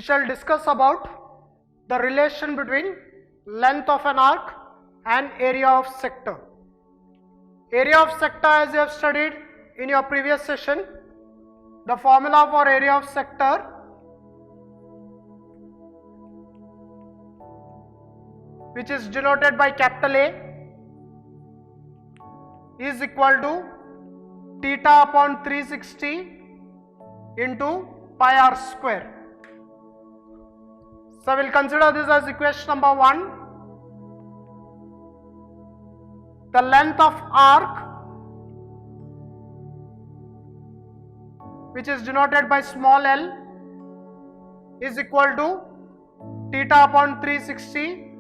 we shall discuss about the relation between length of an arc and area of sector. Area of sector, as you have studied in your previous session, the formula for area of sector which is denoted by capital A is equal to theta upon 360 into pi r square. So we will consider this as equation number 1. The length of arc, which is denoted by small l, is equal to theta upon 360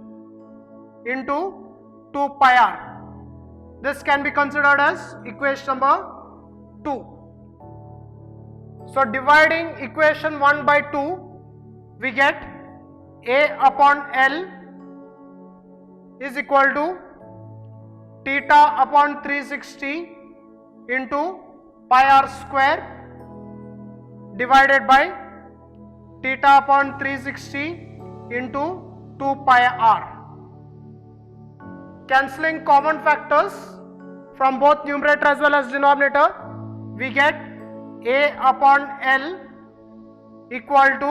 into 2 pi r. This can be considered as equation number 2. So dividing equation 1 by 2, we get A upon L is equal to theta upon 360 into pi r square divided by theta upon 360 into 2 pi r. Cancelling common factors from both numerator as well as denominator, we get A upon L equal to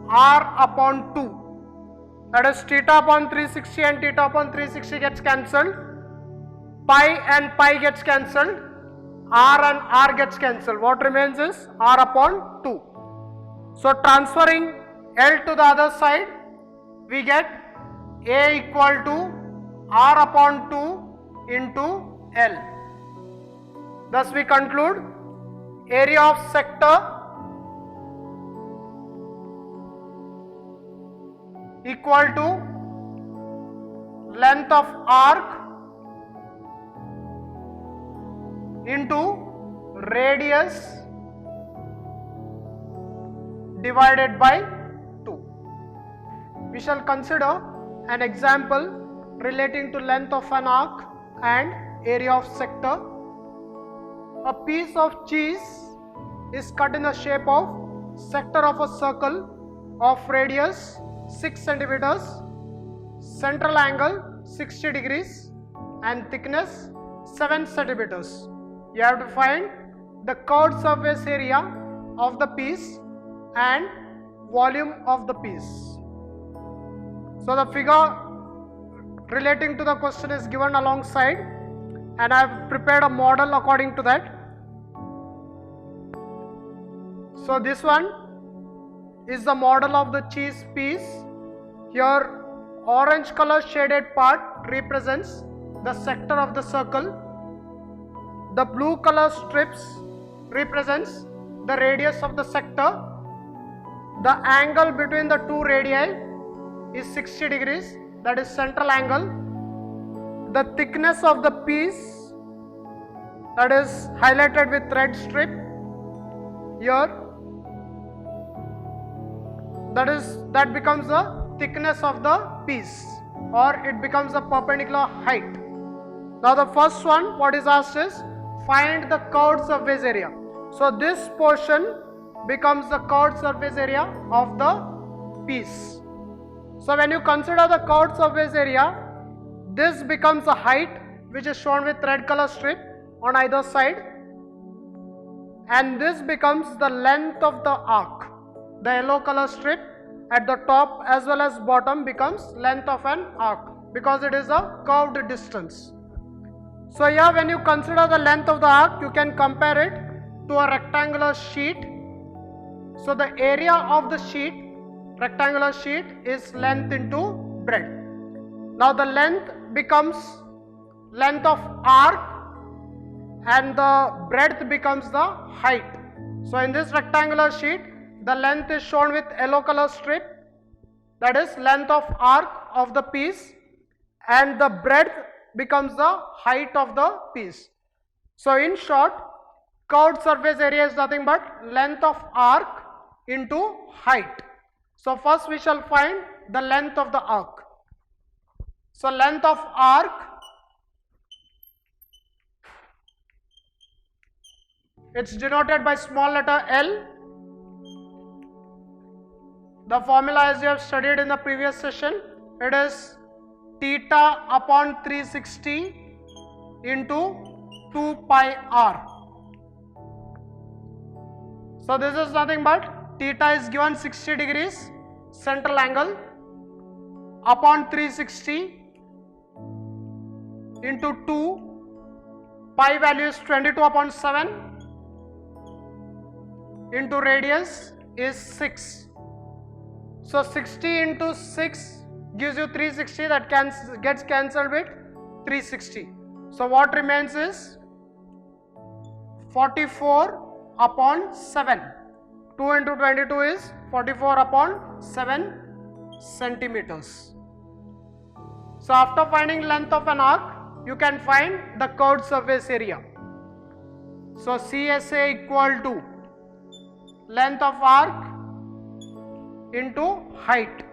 r upon 2. That is theta upon 360 and theta upon 360 gets cancelled, pi and pi gets cancelled, r and r gets cancelled. What remains is r upon 2. So transferring L to the other side, we get A equal to r upon 2 into L. Thus we conclude area of sector equal to length of arc into radius divided by 2. We shall consider an example relating to length of an arc and area of sector. A piece of cheese is cut in the shape of sector of a circle of radius 6 centimeters, central angle 60 degrees and thickness 7 centimeters. You have to find the curved surface area of the piece and volume of the piece. So the figure relating to the question is given alongside, and I have prepared a model according to that. So this one is the model of the cheese piece. Here orange color shaded part represents the sector of the circle. The blue color strips represents the radius of the sector. The angle between the two radii is 60 degrees, that is central angle. The thickness of the piece, that is highlighted with red strip here, that becomes the thickness of the piece, or it becomes the perpendicular height. Now the first one, what is asked is find the curved surface area. So this portion becomes the curved surface area of the piece. So when you consider the curved surface area, this becomes the height, which is shown with red color strip on either side, and this becomes the length of the arc. The yellow color strip at the top as well as bottom becomes length of an arc because it is a curved distance. So here when you consider the length of the arc, you can compare it to a rectangular sheet. So the area of the sheet, rectangular sheet, is length into breadth. Now the length becomes length of arc and the breadth becomes the height. So in this rectangular sheet, the length is shown with yellow color strip, that is length of arc of the piece, and the breadth becomes the height of the piece. So in short, curved surface area is nothing but length of arc into height. So first we shall find the length of the arc. So length of arc It's denoted by small letter L. The formula, as you have studied in the previous session, it is theta upon 360 into 2 pi r. So this is nothing but theta is given 60 degrees central angle upon 360 into 2, pi value is 22 upon 7 into radius is 6. So 60 into 6 gives you 360, that gets cancelled with 360. So what remains is 44 upon 7. 2 into 22 is 44 upon 7 centimeters. So after finding length of an arc, you can find the curved surface area. So CSA equal to length of arc into height.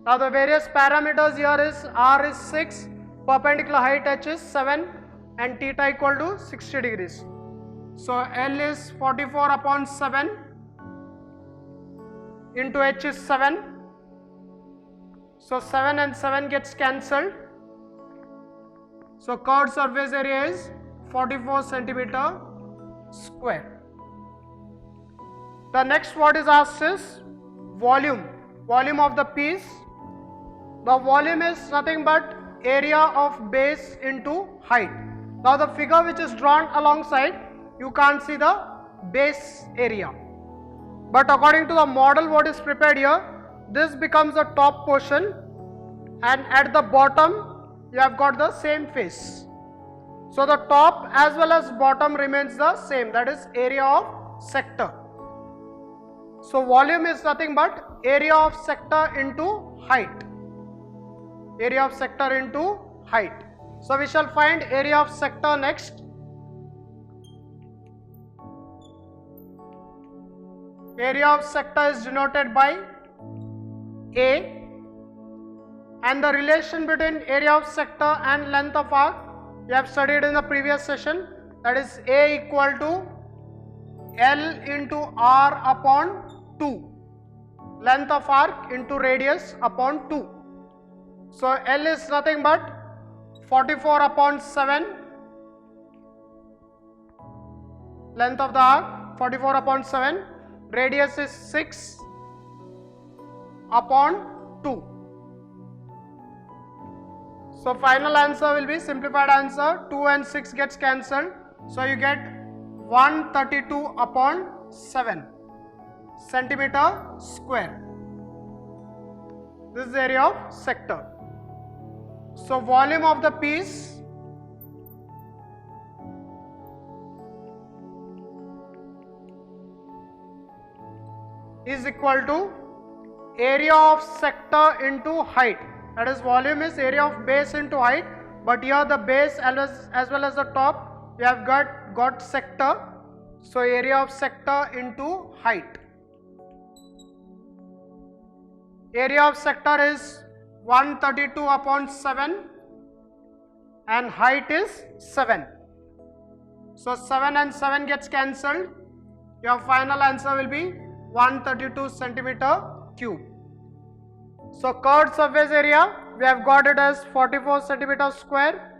Now the various parameters here is r is 6, perpendicular height h is 7 and theta equal to 60 degrees. So L is 44 upon 7 into h is 7. So 7 and 7 gets cancelled. So curved surface area is 44 centimeter square. The next what is asked is volume of the piece. The volume is nothing but area of base into height. Now the figure which is drawn alongside, you can't see the base area, but according to the model what is prepared here, this becomes the top portion and at the bottom you have got the same face. So the top as well as bottom remains the same, that is area of sector. So volume is nothing but area of sector into height. Area of sector into height. So we shall find area of sector next. Area of sector is denoted by A, and the relation between area of sector and length of arc we have studied in the previous session, that is A equal to L into R upon 2, length of arc into radius upon 2. So L is nothing but 44 upon 7, length of the arc 44 upon 7, radius is 6 upon 2. So final answer will be simplified answer, 2 and 6 gets cancelled. So you get 132 upon 7 centimeter square. This is the area of sector. So volume of the piece is equal to area of sector into height. That is, volume is area of base into height, but here the base as well as the top we have got sector. So area of sector into height. Area of sector is 132 upon 7 and height is 7. So 7 and 7 gets cancelled. Your final answer will be 132 centimeter cube. So curved surface area we have got it as 44 centimeter square.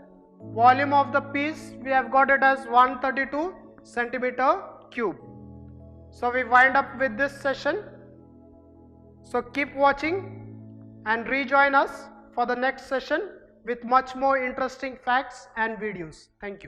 Volume of the piece we have got it as 132 centimeter cube. So we wind up with this session. So keep watching and rejoin us for the next session with much more interesting facts and videos. Thank you.